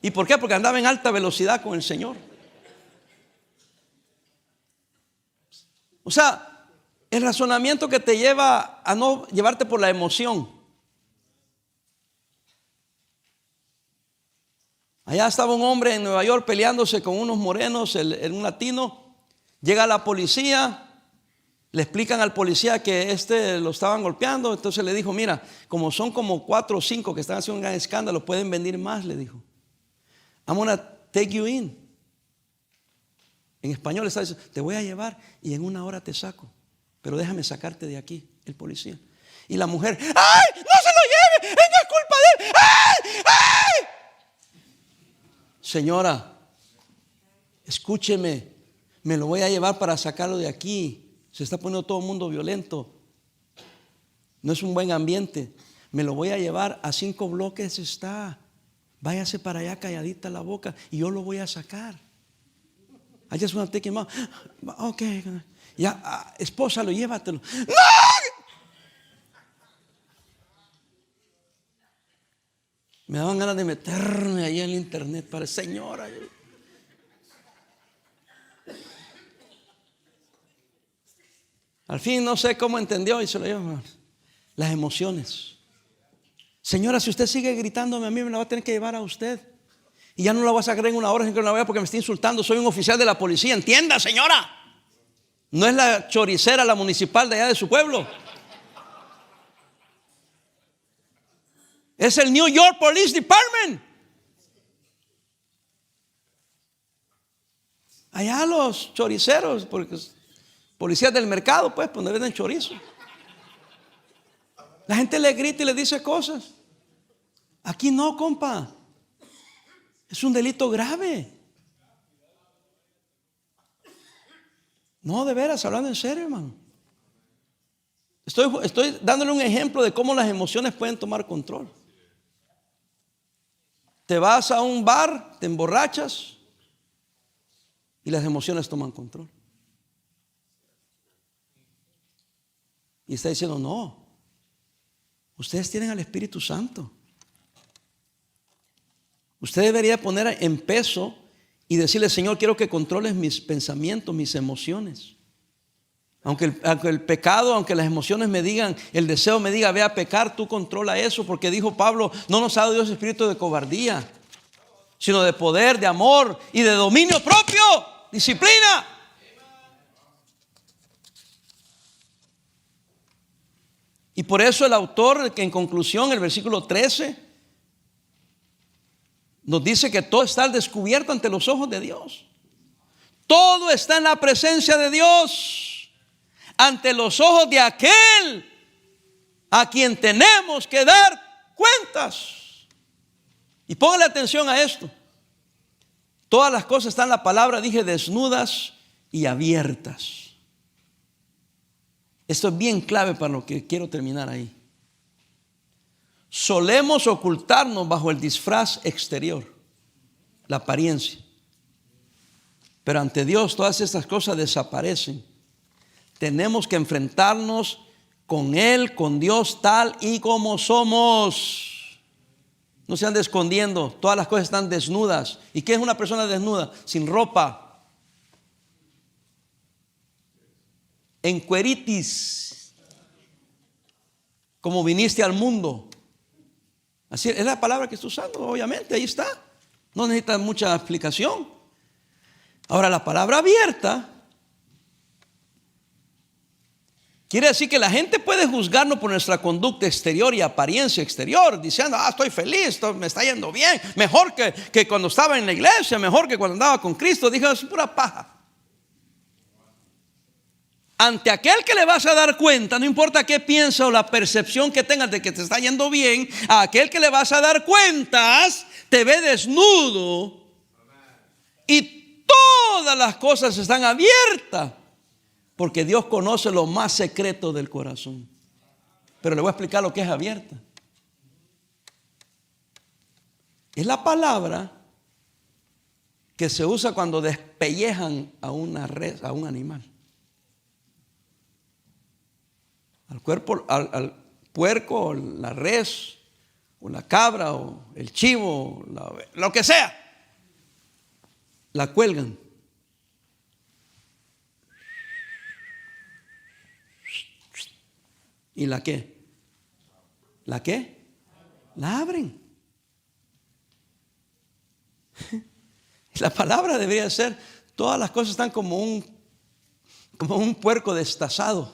¿Y por qué? Porque andaba en alta velocidad con el Señor. O sea, el razonamiento que te lleva a no llevarte por la emoción. Allá estaba un hombre en Nueva York peleándose con unos morenos, un latino. Llega la policía. Le explican al policía que lo estaban golpeando. Entonces le dijo, mira, como son como 4 o 5 que están haciendo un gran escándalo, pueden venir más, le dijo. I'm gonna take you in. En español está diciendo, te voy a llevar y en 1 hora te saco. Pero déjame sacarte de aquí, el policía. Y la mujer, ¡ay! ¡No se lo lleve! ¡No es culpa de él! ¡Ay! ¡Ay! Señora, escúcheme, me lo voy a llevar para sacarlo de aquí. Se está poniendo todo el mundo violento. No es un buen ambiente. Me lo voy a llevar a 5 bloques está. Váyase para allá calladita la boca y yo lo voy a sacar. I just want to take him out. Ok. Ya, espósalo, llévatelo. ¡No! Me daban ganas de meterme ahí en el internet para señora. Al fin no sé cómo entendió y se lo llevo. Las emociones. Señora, si usted sigue gritándome a mí, me la va a tener que llevar a usted. Y ya no la voy a sacar en 1 hora, sino que la voy a porque me está insultando. Soy un oficial de la policía, entienda, señora. No es la choricera, la municipal de allá de su pueblo. Es el New York Police Department. Allá los choriceros, porque policías del mercado, pues venden chorizo. La gente le grita y le dice cosas. Aquí no, compa. Es un delito grave. No, de veras, hablando en serio, hermano. Estoy dándole un ejemplo de cómo las emociones pueden tomar control. Te vas a un bar, te emborrachas y las emociones toman control. Y está diciendo, no, ustedes tienen al Espíritu Santo. Usted debería poner en peso y decirle, Señor, quiero que controles mis pensamientos, mis emociones. Aunque el pecado, aunque las emociones me digan, el deseo me diga, ve a pecar, tú controla eso. Porque dijo Pablo, no nos ha dado Dios espíritu de cobardía, sino de poder, de amor y de dominio propio, disciplina. Y por eso el autor, que en conclusión, el versículo 13, nos dice que todo está al descubierto ante los ojos de Dios. Todo está en la presencia de Dios, ante los ojos de aquel a quien tenemos que dar cuentas. Y póngale atención a esto. Todas las cosas están en la palabra, dije, desnudas y abiertas. Esto es bien clave para lo que quiero terminar ahí. Solemos ocultarnos bajo el disfraz exterior, la apariencia. Pero ante Dios todas estas cosas desaparecen. Tenemos que enfrentarnos con Él, con Dios tal y como somos. No se ande escondiendo, todas las cosas están desnudas. ¿Y qué es una persona desnuda? Sin ropa, en cueritis, como viniste al mundo. Así es la palabra que estoy usando, obviamente, ahí está. No necesita mucha explicación. Ahora, la palabra abierta quiere decir que la gente puede juzgarnos por nuestra conducta exterior y apariencia exterior, diciendo, estoy feliz, me está yendo bien, mejor que cuando estaba en la iglesia, mejor que cuando andaba con Cristo. Dije, es pura paja. Ante aquel que le vas a dar cuenta, no importa qué piensa o la percepción que tengas de que te está yendo bien, a aquel que le vas a dar cuentas, te ve desnudo y todas las cosas están abiertas. Porque Dios conoce lo más secreto del corazón. Pero le voy a explicar lo que es abierta. Es la palabra que se usa cuando despellejan a una res, a un animal. Al puerco, o la res, o la cabra, o el chivo, lo que sea. La cuelgan. ¿Y la qué? ¿La qué? La abren. La palabra debería ser, todas las cosas están como un puerco destazado.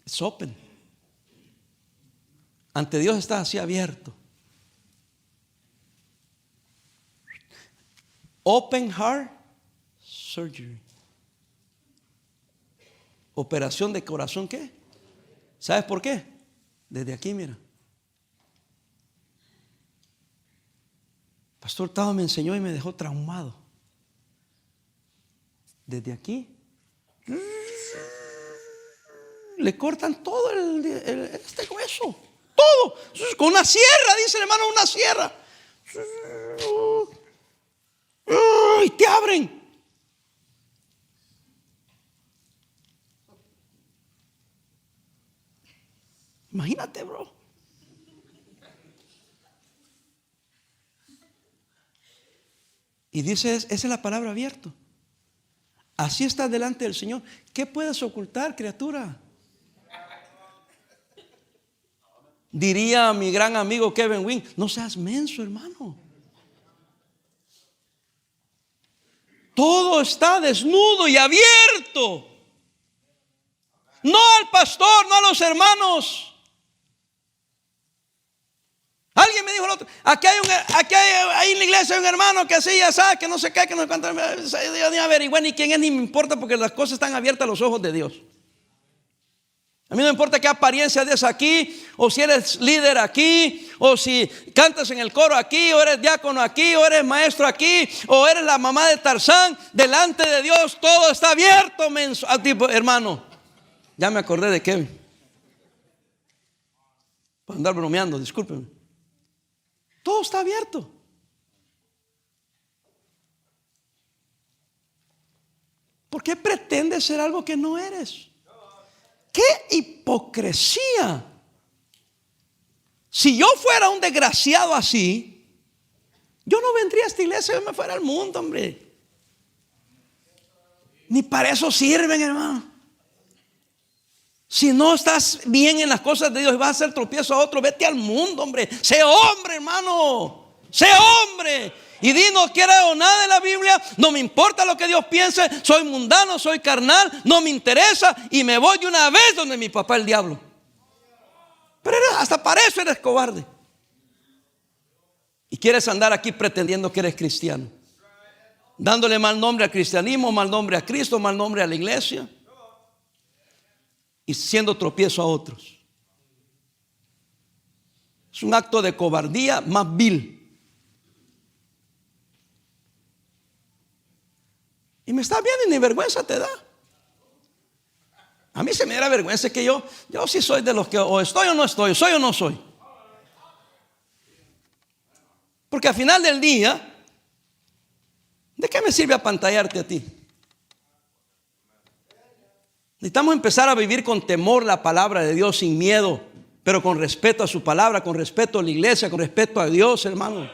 It's open. Ante Dios está así abierto. Open heart surgery. Operación de corazón, ¿qué? ¿Sabes por qué? Desde aquí, mira. Pastor Tado me enseñó y me dejó traumado. Desde aquí le cortan todo este hueso, todo, con una sierra, dice el hermano, una sierra. Y te abren. Imagínate, bro. Y dice, esa es la palabra abierto. Así estás delante del Señor. ¿Qué puedes ocultar, criatura? Diría mi gran amigo Kevin Wynn, no seas menso, hermano. Todo está desnudo y abierto. No al pastor, no a los hermanos. Alguien me dijo el otro, aquí hay en la iglesia hay un hermano que así ya sabe, que no sé qué, que no sé cuánto. Yo ni averigüé ni quién es, ni me importa, porque las cosas están abiertas a los ojos de Dios. A mí no me importa qué apariencia des aquí, o si eres líder aquí, o si cantas en el coro aquí, o eres diácono aquí, o eres maestro aquí, o eres la mamá de Tarzán. Delante de Dios todo está abierto, tipo, hermano. Ya me acordé de Kevin. Para andar bromeando, discúlpeme. Todo está abierto. ¿Por qué pretendes ser algo que no eres? ¡Qué hipocresía! Si yo fuera un desgraciado así, yo no vendría a esta iglesia, yo me fuera al mundo, hombre. Ni para eso sirven, hermano. Si no estás bien en las cosas de Dios y vas a hacer tropiezo a otro, vete al mundo, hombre. Sé hombre, hermano. Sé hombre. Y di, no quiero nada de la Biblia, no me importa lo que Dios piense, soy mundano, soy carnal, no me interesa, y me voy de una vez donde mi papá el diablo. Pero hasta para eso eres cobarde. Y quieres andar aquí pretendiendo que eres cristiano, dándole mal nombre al cristianismo, mal nombre a Cristo, mal nombre a la iglesia, y siendo tropiezo a otros. Es un acto de cobardía más vil. Y me estás viendo y ni vergüenza te da. A mí se me da vergüenza que yo sí soy de los que o estoy o no estoy, soy o no soy. Porque al final del día, ¿de qué me sirve apantallarte a ti? Necesitamos empezar a vivir con temor la palabra de Dios, sin miedo, pero con respeto a su palabra, con respeto a la iglesia, con respeto a Dios, hermano.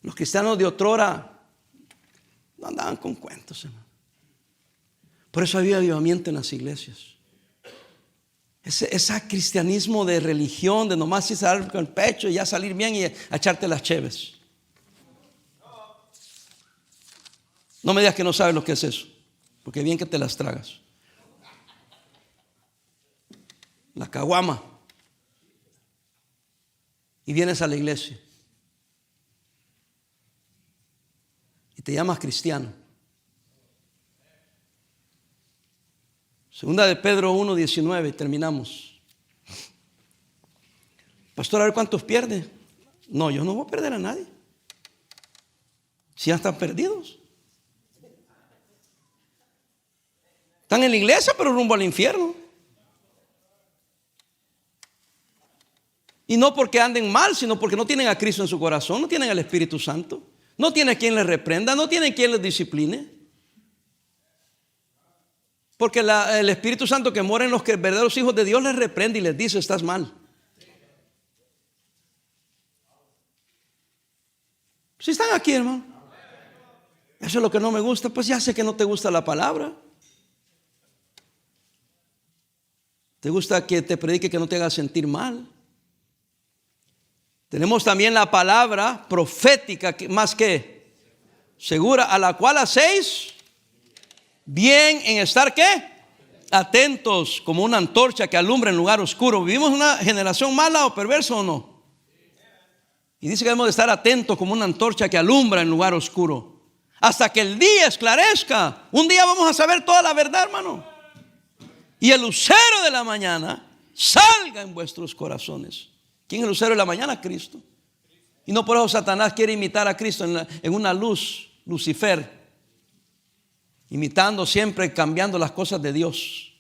Los cristianos de otrora no andaban con cuentos, hermano. Por eso había avivamiento en las iglesias. Ese cristianismo de religión, de nomás irse a dar con el pecho y ya salir bien y a echarte las cheves. No me digas que no sabes lo que es eso, porque bien que te las tragas. La caguama. Y vienes a la iglesia. Y te llamas cristiano. Segunda de Pedro 1:19 y terminamos. Pastor, a ver cuántos pierde. No, yo no voy a perder a nadie. Si ya están perdidos. Están en la iglesia, pero rumbo al infierno. Y no porque anden mal, sino porque no tienen a Cristo en su corazón, no tienen al Espíritu Santo, no tienen quien les reprenda, no tienen quien les discipline. Porque el Espíritu Santo que mora en los verdaderos hijos de Dios les reprende y les dice: estás mal. Si están aquí, hermano. Eso es lo que no me gusta. Pues ya sé que no te gusta la palabra. Te gusta que te predique, que no te haga sentir mal. Tenemos también la palabra profética, más que segura, a la cual hacéis bien en estar ¿qué? Atentos, como una antorcha que alumbra en lugar oscuro. ¿Vivimos en una generación mala o perversa o no? Y dice que debemos de estar atentos como una antorcha que alumbra en lugar oscuro, hasta que el día esclarezca. Un día vamos a saber toda la verdad, hermano. Y el lucero de la mañana salga en vuestros corazones. ¿Quién es el lucero de la mañana? Cristo. Y no por eso Satanás quiere imitar a Cristo en una luz, Lucifer, imitando siempre, cambiando las cosas de Dios.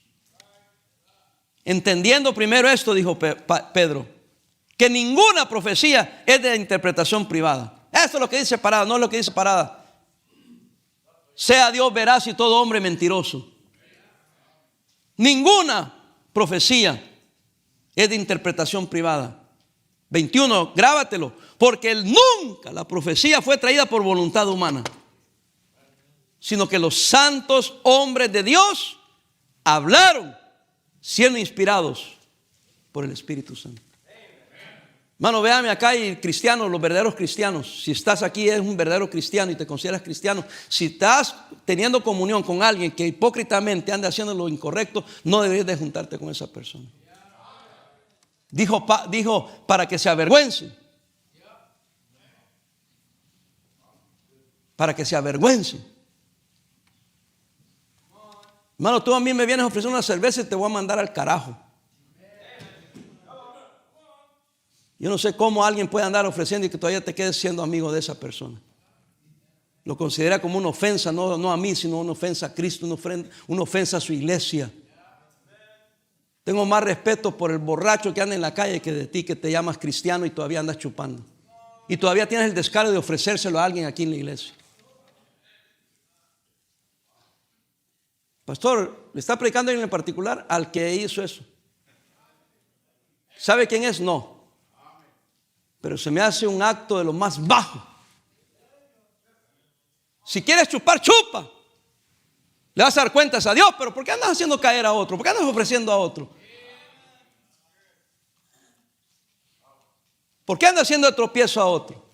Entendiendo primero esto, dijo Pedro, que ninguna profecía es de interpretación privada. Esto es lo que dice Parada, no es lo que dice Parada. Sea Dios veraz y todo hombre mentiroso. Ninguna profecía es de interpretación privada. 21, grábatelo, porque nunca la profecía fue traída por voluntad humana, sino que los santos hombres de Dios hablaron siendo inspirados por el Espíritu Santo. Hermano, véame acá, y cristianos, los verdaderos cristianos, si estás aquí eres un verdadero cristiano y te consideras cristiano, si estás teniendo comunión con alguien que hipócritamente anda haciendo lo incorrecto, no deberías de juntarte con esa persona. Dijo para que se avergüencen. Para que se avergüencen. Hermano, tú a mí me vienes a ofrecer una cerveza y te voy a mandar al carajo. Yo no sé cómo alguien puede andar ofreciendo y que todavía te quedes siendo amigo de esa persona. Lo considera como una ofensa, no a mí, sino una ofensa a Cristo, una ofensa a su iglesia. Tengo más respeto por el borracho que anda en la calle que de ti, que te llamas cristiano y todavía andas chupando. Y todavía tienes el descaro de ofrecérselo a alguien aquí en la iglesia. Pastor, ¿le está predicando en particular al que hizo eso? ¿Sabe quién es? No. Pero se me hace un acto de lo más bajo. Si quieres chupar, chupa. Le vas a dar cuentas a Dios, pero ¿por qué andas haciendo caer a otro? ¿Por qué andas ofreciendo a otro? ¿Por qué andas haciendo de tropiezo a otro?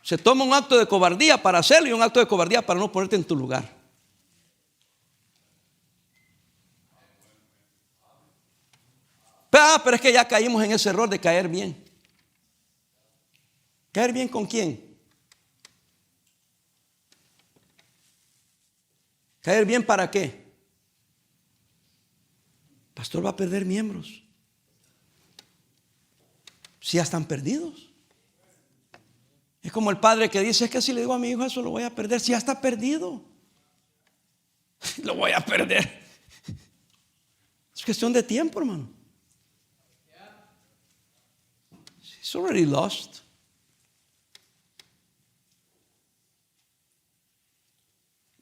Se toma un acto de cobardía para hacerlo y un acto de cobardía para no ponerte en tu lugar. Pero es que ya caímos en ese error de caer bien. ¿Caer bien con quién? ¿Caer bien para qué? pastor va a perder miembros. Si ya están perdidos. Es como el padre que dice, es que si le digo a mi hijo eso lo voy a perder. Si ya está perdido, lo voy a perder. Es cuestión de tiempo, hermano. He's already lost.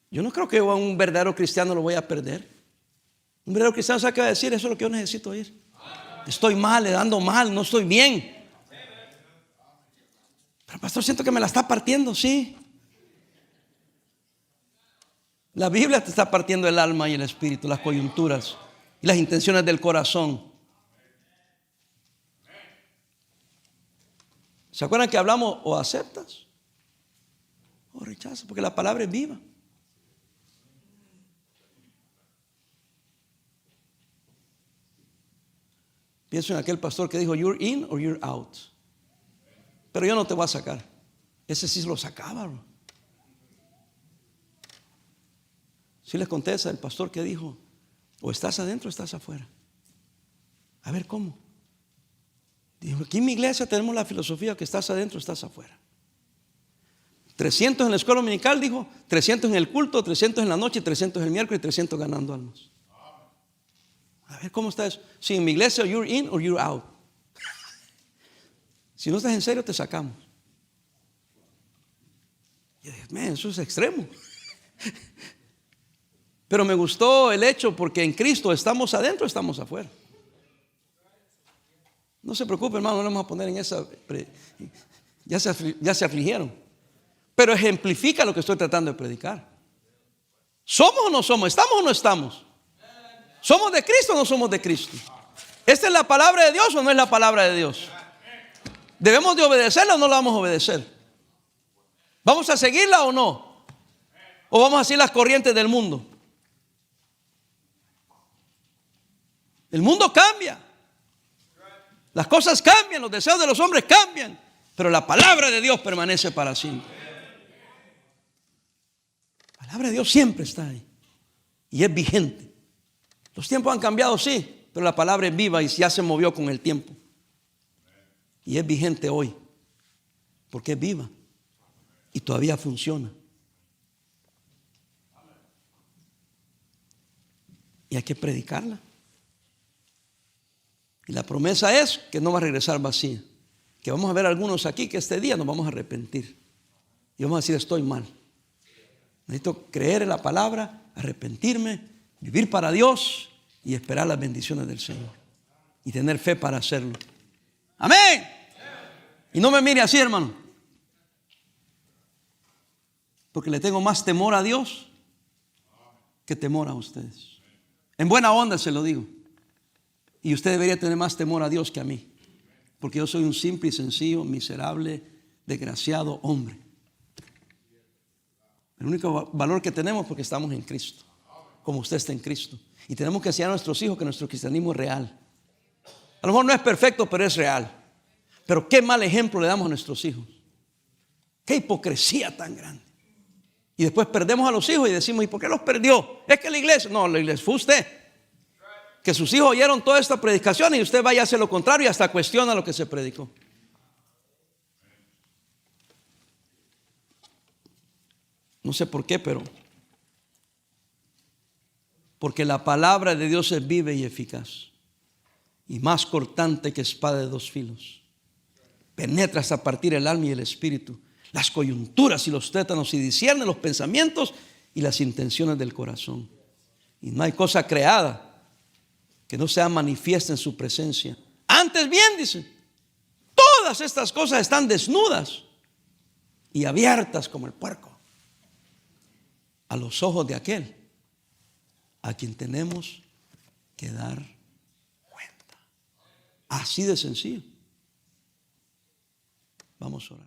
Yo no creo que a un verdadero cristiano lo voy a perder. Un verdadero cristiano sabe qué va a decir, eso es lo que yo necesito oír. Estoy mal, le dando mal, no estoy bien. Pero pastor, siento que me la está partiendo, sí. La Biblia te está partiendo el alma y el espíritu, las coyunturas y las intenciones del corazón. ¿Se acuerdan que hablamos o aceptas o rechazas? Porque la palabra es viva. Pienso en aquel pastor que dijo, you're in or you're out. Pero yo no te voy a sacar. Ese sí lo sacaba, bro. Sí les contesta el pastor que dijo, o estás adentro o estás afuera. A ver, ¿cómo? Dijo, aquí en mi iglesia tenemos la filosofía que estás adentro o estás afuera. 300 en la escuela dominical, dijo, 300 en el culto, 300 en la noche, 300 el miércoles y 300 ganando almas. A ver, ¿cómo está eso? Si en mi iglesia you're in or you're out. Si no estás en serio, te sacamos. Y yo dije, man, eso es extremo. Pero me gustó el hecho porque en Cristo estamos adentro o estamos afuera. No se preocupe, hermano, no le vamos a poner en esa. Ya se afligieron. Pero ejemplifica lo que estoy tratando de predicar. ¿Somos o no somos? ¿Estamos o no estamos? ¿Somos de Cristo o no somos de Cristo? ¿Esta es la palabra de Dios o no es la palabra de Dios? ¿Debemos de obedecerla o no la vamos a obedecer? ¿Vamos a seguirla o no? ¿O vamos a seguir las corrientes del mundo? El mundo cambia. Las cosas cambian, los deseos de los hombres cambian, pero la palabra de Dios permanece para siempre. La palabra de Dios siempre está ahí y es vigente. Los tiempos han cambiado, sí, pero la palabra es viva y ya se movió con el tiempo. Y es vigente hoy, porque es viva y todavía funciona. Y hay que predicarla. Y la promesa es que no va a regresar vacía. Que vamos a ver algunos aquí que este día nos vamos a arrepentir. Y vamos a decir, estoy mal. Necesito creer en la palabra, arrepentirme, vivir para Dios y esperar las bendiciones del Señor. Y tener fe para hacerlo. Amén. Y no me mire así, hermano. Porque le tengo más temor a Dios que temor a ustedes. En buena onda se lo digo. Y usted debería tener más temor a Dios que a mí. Porque yo soy un simple y sencillo, miserable, desgraciado hombre. El único valor que tenemos es porque estamos en Cristo. Como usted está en Cristo. Y tenemos que enseñar a nuestros hijos que nuestro cristianismo es real. A lo mejor no es perfecto, pero es real. Pero qué mal ejemplo le damos a nuestros hijos. Qué hipocresía tan grande. Y después perdemos a los hijos y decimos, ¿y por qué los perdió? Es que la iglesia, no, la iglesia fue usted. Que sus hijos oyeron toda esta predicación y usted vaya a hacer lo contrario y hasta cuestiona lo que se predicó. No sé por qué, pero porque la palabra de Dios es viva y eficaz y más cortante que espada de dos filos. Penetra hasta partir el alma y el espíritu, las coyunturas y los tétanos, y discierne los pensamientos y las intenciones del corazón. Y no hay cosa creada que no sea manifiesta en su presencia. Antes bien, dice, todas estas cosas están desnudas y abiertas como el puerco a los ojos de aquel a quien tenemos que dar cuenta. Así de sencillo. Vamos a orar.